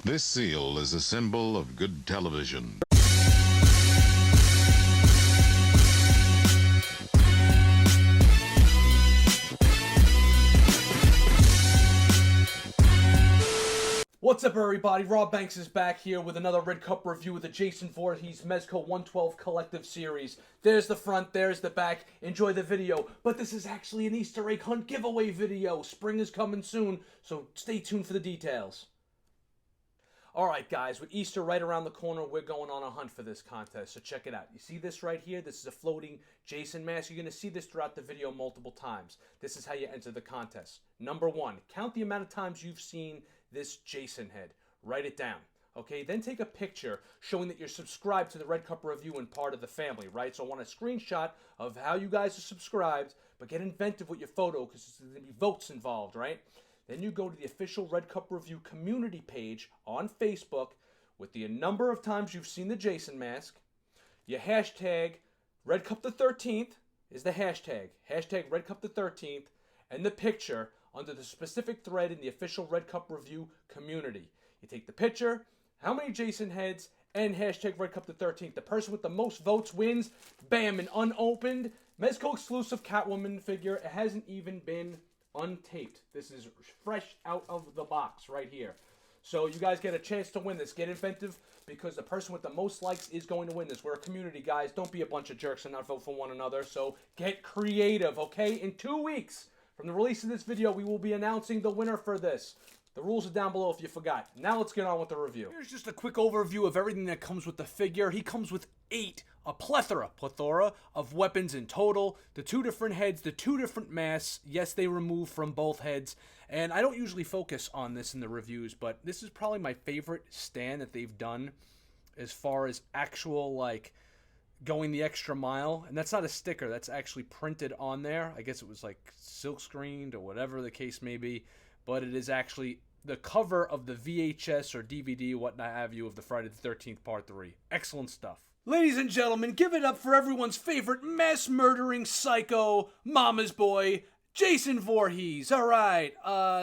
This seal is a symbol of good television. What's up, everybody? Rob Banks is back here with another Red Cup review of the Jason Voorhees Mezco 112 Collective Series. There's the front, there's the back. Enjoy the video. But this is actually an Easter egg hunt giveaway video. Spring is coming soon, so stay tuned for the details. Alright guys, with Easter right around the corner, we're going on a hunt for this contest, so check it out. You see this right here? This is a floating Jason mask. You're going to see this throughout the video multiple times. This is how you enter the contest. Number 1, count the amount of times you've seen this Jason head. Write it down. Okay, then take a picture showing that you're subscribed to the Red Cup Review and part of the family, right? So I want a screenshot of how you guys are subscribed, but get inventive with your photo because there's going to be votes involved, right? Then you go to the official Red Cup Review community page on Facebook with the number of times you've seen the Jason mask. Your hashtag Red Cup the 13th is the hashtag. Hashtag Red Cup the 13th. And the picture under the specific thread in the official Red Cup Review community. You take the picture, how many Jason heads, and hashtag Red Cup the 13th. The person with the most votes wins. Bam, an unopened Mezco exclusive Catwoman figure. It hasn't even been untaped. This is fresh out of the box right here. So you guys get a chance to win this. Get inventive because the person with the most likes is going to win this. We're a community, guys. Don't be a bunch of jerks and not vote for one another. So get creative, okay? In 2 weeks from the release of this video, we will be announcing the winner for this. The rules are down below if you forgot. Now let's get on with the review. Here's just a quick overview of everything that comes with the figure. He comes with a plethora of weapons in total. The 2 different heads, the 2 different masks. Yes, they remove from both heads. And I don't usually focus on this in the reviews, but this is probably my favorite stand that they've done as far as actual, like, going the extra mile. And that's not a sticker. That's actually printed on there. I guess it was, like, silk screened or whatever the case may be. But it is actually the cover of the VHS or DVD, whatnot have you, of the Friday the 13th Part 3. Excellent stuff. Ladies and gentlemen, give it up for everyone's favorite mass-murdering psycho, Mama's Boy, Jason Voorhees. Alright,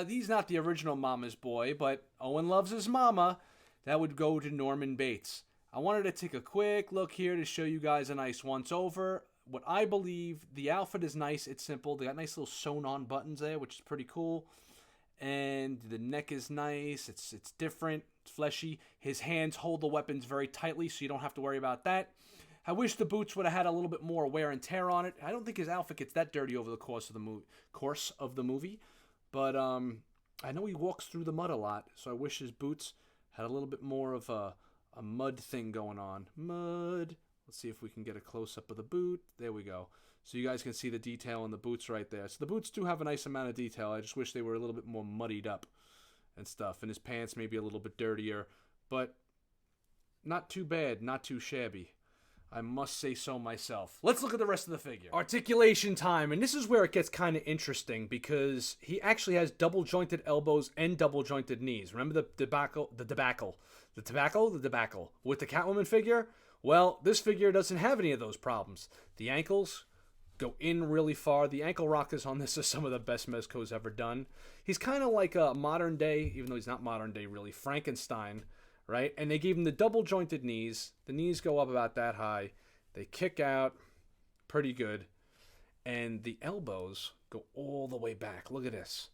he's not the original Mama's Boy, but Owen loves his mama. That would go to Norman Bates. I wanted to take a quick look here to show you guys a nice once-over. What I believe, the outfit is nice, it's simple. They got nice little sewn-on buttons there, which is pretty cool. And the neck is nice, it's different, it's fleshy. His hands hold the weapons very tightly, so you don't have to worry about that. I wish the boots would have had a little bit more wear and tear on it. I don't think his outfit gets that dirty over the course of the movie. But I know he walks through the mud a lot, so I wish his boots had a little bit more of a mud thing going on. Mud. Let's see if we can get a close-up of the boot. There we go. So you guys can see the detail on the boots right there. So the boots do have a nice amount of detail. I just wish they were a little bit more muddied up and stuff. And his pants may be a little bit dirtier. But not too bad, not too shabby. I must say so myself. Let's look at the rest of the figure. Articulation time. And this is where it gets kind of interesting because he actually has double-jointed elbows and double-jointed knees. Remember the debacle with the Catwoman figure? Well, this figure doesn't have any of those problems. The ankles go in really far. The ankle rockers on this are some of the best Mezco's ever done. He's kind of like a modern day, even though he's not modern day really, Frankenstein, right? And they gave him the double jointed knees. The knees go up about that high. They kick out pretty good. And the elbows go all the way back. Look at this.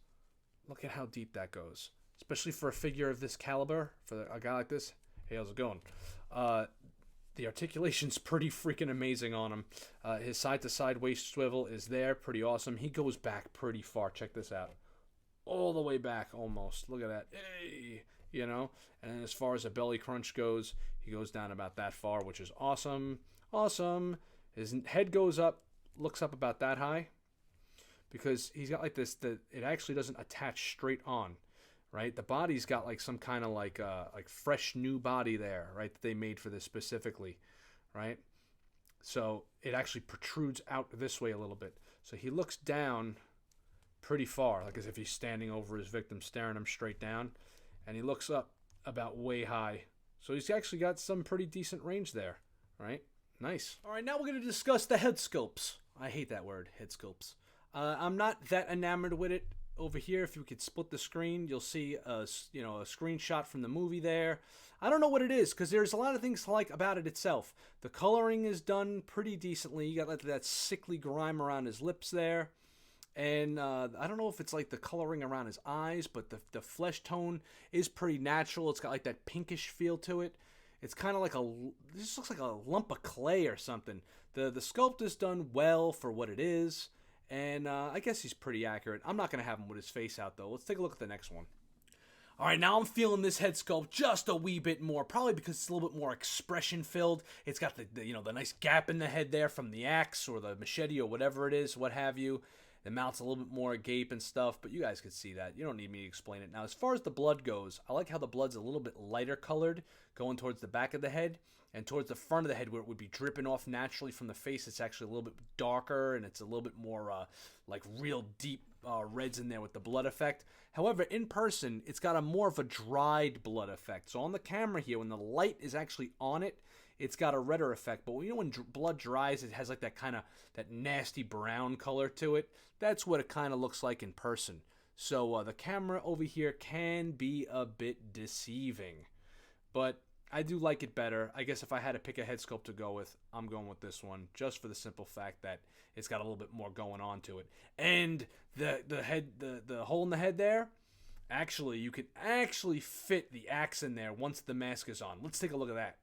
Look at how deep that goes. Especially for a figure of this caliber, for a guy like this. Hey, how's it going? The articulation's pretty freaking amazing on him. His side-to-side waist swivel is there. Pretty awesome. He goes back pretty far. Check this out. All the way back, almost. Look at that. Hey! You know? And as far as a belly crunch goes, he goes down about that far, which is awesome. Awesome. His head goes up, looks up about that high. Because he's got like this, it actually doesn't attach straight on. Right, the body's got like some kind of like fresh new body there, right? That they made for this specifically, right? So it actually protrudes out this way a little bit. So he looks down pretty far, like as if he's standing over his victim, staring him straight down, and he looks up about way high. So he's actually got some pretty decent range there, right? Nice. All right, now we're going to discuss the head sculpts. I hate that word, head sculpts. I'm not that enamored with it. over here, if you could split the screen, you'll see a screenshot from the movie there. I don't know what it is, because there's a lot of things to like about it itself. The coloring is done pretty decently. You got that sickly grime around his lips there. And I don't know if it's like the coloring around his eyes, but the flesh tone is pretty natural. It's got like that pinkish feel to it. It's kind of like this looks like a lump of clay or something. The sculpt is done well for what it is. And I guess he's pretty accurate. I'm not going to have him with his face out, though. Let's take a look at the next one. All right, now I'm feeling this head sculpt just a wee bit more, probably because it's a little bit more expression-filled. It's got the nice gap in the head there from the axe or the machete or whatever it is, what have you. The mouth's a little bit more agape and stuff, but you guys could see that. You don't need me to explain it. Now, as far as the blood goes, I like how the blood's a little bit lighter colored going towards the back of the head, and towards the front of the head where it would be dripping off naturally from the face, it's actually a little bit darker, and it's a little bit more like real deep reds in there with the blood effect. However, in person, it's got a more of a dried blood effect. So on the camera here, when the light is actually on it, it's got a redder effect. But when blood dries, it has like that nasty brown color to it. That's what it kind of looks like in person. So the camera over here can be a bit deceiving, but I do like it better. I guess if I had to pick a head sculpt to go with, I'm going with this one, just for the simple fact that it's got a little bit more going on to it. And the hole in the head there, actually, you can actually fit the axe in there once the mask is on. Let's take a look at that.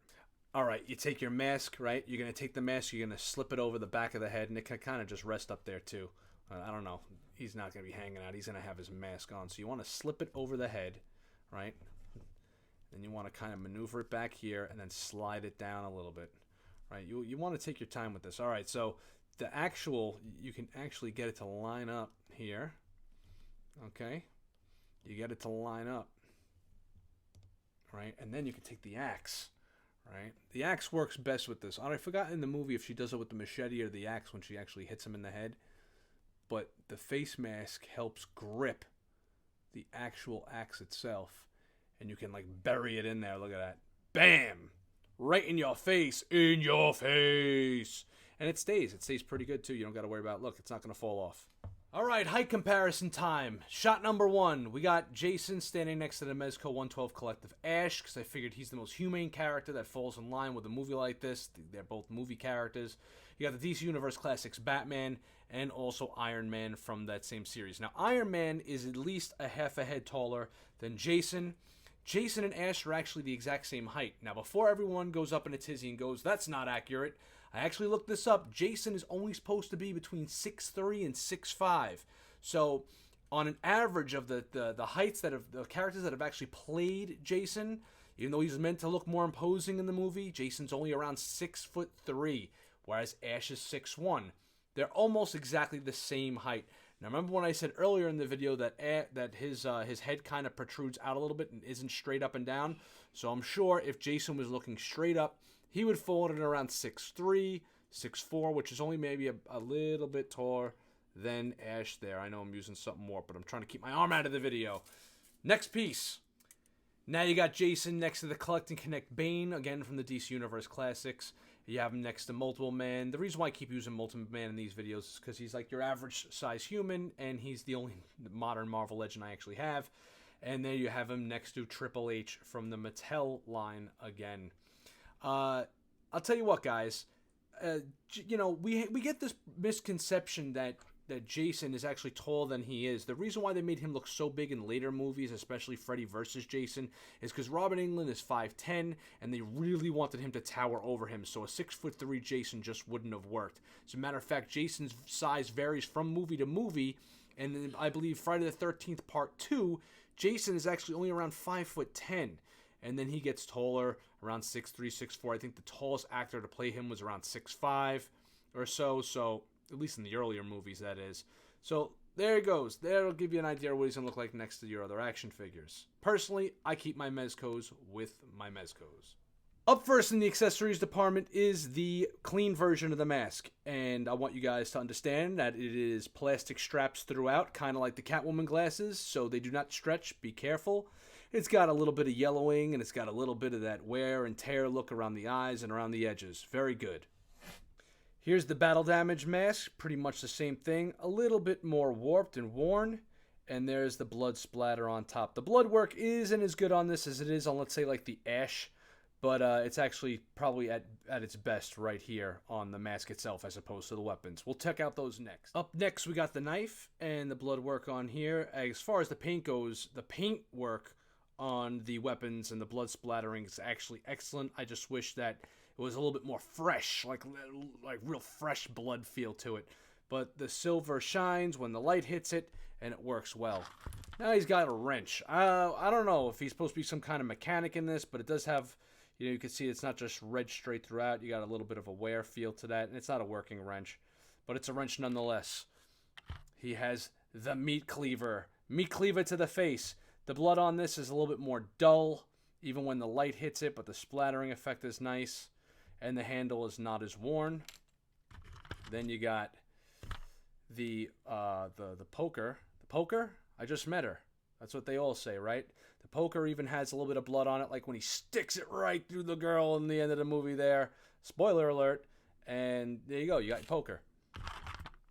All right, you take your mask, right? You're going to take the mask, you're going to slip it over the back of the head, and it can kind of just rest up there too. I don't know. He's not going to be hanging out. He's going to have his mask on. So you want to slip it over the head, right? Then you want to kind of maneuver it back here and then slide it down a little bit, right? You want to take your time with this. All right, so you can actually get it to line up here, okay? You get it to line up, right? And then you can take the axe, right? The axe works best with this. I forgot in the movie if she does it with the machete or the axe when she actually hits him in the head, but the face mask helps grip the actual axe itself. And you can like bury it in there. Look at that. Bam! Right in your face. In your face. And it stays. It stays pretty good too. You don't got to worry about, look, it's not going to fall off. All right, height comparison time. Shot number 1. We got Jason standing next to the Mezco 112 Collective Ash, because I figured he's the most humane character that falls in line with a movie like this. They're both movie characters. You got the DC Universe Classics Batman and also Iron Man from that same series. Now, Iron Man is at least a half a head taller than Jason. Jason and Ash are actually the exact same height. Now, before everyone goes up in a tizzy and goes, that's not accurate, I actually looked this up. Jason is only supposed to be between 6'3" and 6'5". So, on an average of the heights the characters that have actually played Jason, even though he's meant to look more imposing in the movie, Jason's only around 6'3", whereas Ash is 6'1". They're almost exactly the same height. Now, remember when I said earlier in the video that his head kind of protrudes out a little bit and isn't straight up and down? So I'm sure if Jason was looking straight up, he would fall in around 6'3", 6'4", which is only maybe a little bit taller than Ash there. I know I'm using something more, but I'm trying to keep my arm out of the video. Next piece. Now you got Jason next to the Collect and Connect Bane, again from the DC Universe Classics. You have him next to Multiple Man. The reason why I keep using Multiple Man in these videos is because he's like your average size human, and he's the only modern Marvel legend I actually have. And there you have him next to Triple H from the Mattel line again. I'll tell you what, guys. We get this misconception that Jason is actually taller than he is. The reason why they made him look so big in later movies, especially Freddy vs. Jason, is because Robert Englund is 5'10", and they really wanted him to tower over him, so a 6'3" Jason just wouldn't have worked. As a matter of fact, Jason's size varies from movie to movie, and I believe Friday the 13th Part 2, Jason is actually only around 5'10", and then he gets taller, around 6'3", 6'4". I think the tallest actor to play him was around 6'5", or so at least in the earlier movies, that is. So, there it goes. That'll give you an idea of what he's going to look like next to your other action figures. Personally, I keep my Mezcos with my Mezcos. Up first in the accessories department is the clean version of the mask. And I want you guys to understand that it is plastic straps throughout, kind of like the Catwoman glasses, so they do not stretch. Be careful. It's got a little bit of yellowing, and it's got a little bit of that wear and tear look around the eyes and around the edges. Very good. Here's the battle damage mask, pretty much the same thing, a little bit more warped and worn, And there's the blood splatter on top. The blood work isn't as good on this as it is on, let's say, like the Ash. But it's actually probably at its best right here on the mask itself as opposed to the weapons. We'll check out those next. Up next, we got the knife and the blood work on here. As far as the paint goes, the paint work on the weapons and the blood splattering is actually excellent. I just wish that it was a little bit more fresh, like real fresh blood feel to it. But the silver shines when the light hits it, and it works well. Now he's got a wrench. I don't know if he's supposed to be some kind of mechanic in this, but it does have, you can see it's not just red straight throughout. You got a little bit of a wear feel to that, and it's not a working wrench, but it's a wrench nonetheless. He has the meat cleaver to the face. The blood on this is a little bit more dull, even when the light hits it, but the splattering effect is nice, and the handle is not as worn. Then you got the poker. The poker? I just met her. That's what they all say, right? The poker even has a little bit of blood on it, like when he sticks it right through the girl in the end of the movie there. Spoiler alert. And there you go. You got your poker.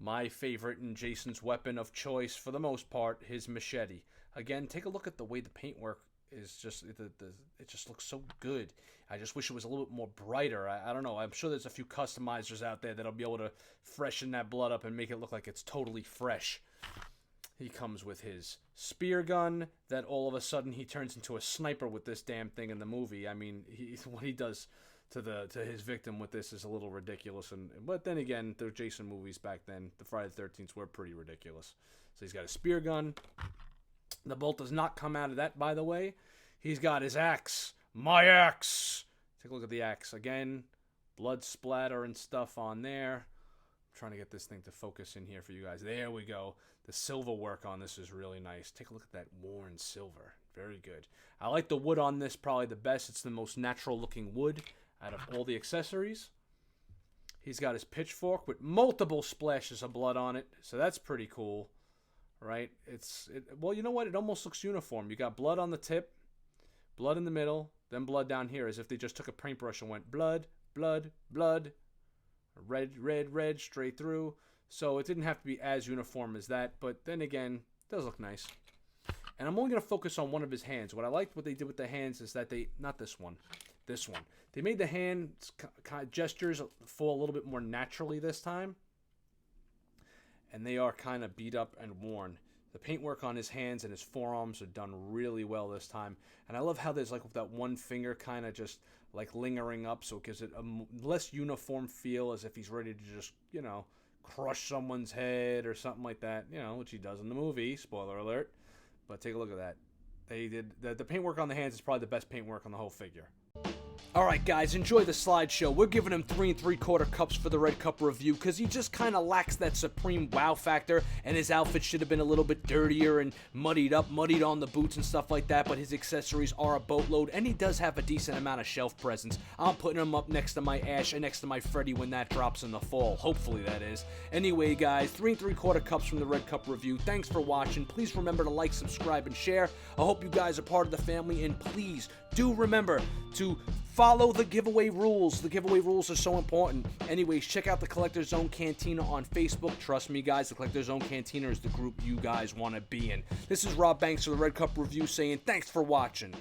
My favorite and Jason's weapon of choice for the most part, his machete. Again, take a look at the way the paintwork is just, it just looks so good. I just wish it was a little bit more brighter. I don't know. I'm sure there's a few customizers out there that'll be able to freshen that blood up and make it look like it's totally fresh. He comes with his spear gun that all of a sudden he turns into a sniper with this damn thing in the movie. I mean, what he does to his victim with this is a little ridiculous. But then again, the Jason movies back then, the Friday the 13th were pretty ridiculous. So he's got a spear gun. The bolt does not come out of that, by the way. He's got his axe. My axe! Take a look at the axe. Again, blood splatter and stuff on there. I'm trying to get this thing to focus in here for you guys. There we go. The silver work on this is really nice. Take a look at that worn silver. Very good. I like the wood on this probably the best. It's the most natural looking wood out of all the accessories. He's got his pitchfork with multiple splashes of blood on it. So that's pretty cool. Right? Well, you know what? It almost looks uniform. You got blood on the tip, blood in the middle, then blood down here, as if they just took a paintbrush and went blood, blood, blood, red, red, red, straight through. So it didn't have to be as uniform as that, but then again, it does look nice. And I'm only going to focus on one of his hands. What I liked what they did with the hands is that not this one, this one. They made the hand gestures fall a little bit more naturally this time. And they are kind of beat up and worn. The paintwork on his hands and his forearms are done really well this time. And I love how there's like that one finger kind of just like lingering up, so it gives it a less uniform feel, as if he's ready to just, crush someone's head or something like that, which he does in the movie. Spoiler alert. But take a look at that. They did the paintwork on the hands is probably the best paintwork on the whole figure. Alright guys, enjoy the slideshow. We're giving him 3 3/4 cups for the Red Cup review because he just kind of lacks that supreme wow factor, and his outfit should have been a little bit dirtier and muddied on the boots and stuff like that, but his accessories are a boatload, and he does have a decent amount of shelf presence. I'm putting him up next to my Ash and next to my Freddy when that drops in the fall. Hopefully that is. Anyway guys, 3 3/4 cups from the Red Cup review. Thanks for watching. Please remember to like, subscribe, and share. I hope you guys are part of the family, and please do remember to follow the giveaway rules. The giveaway rules are so important. Anyways, check out the CollectorZown Cantina on Facebook. Trust me, guys, the CollectorZown Cantina is the group you guys want to be in. This is Rob Banks of the Red Cup Review saying thanks for watching.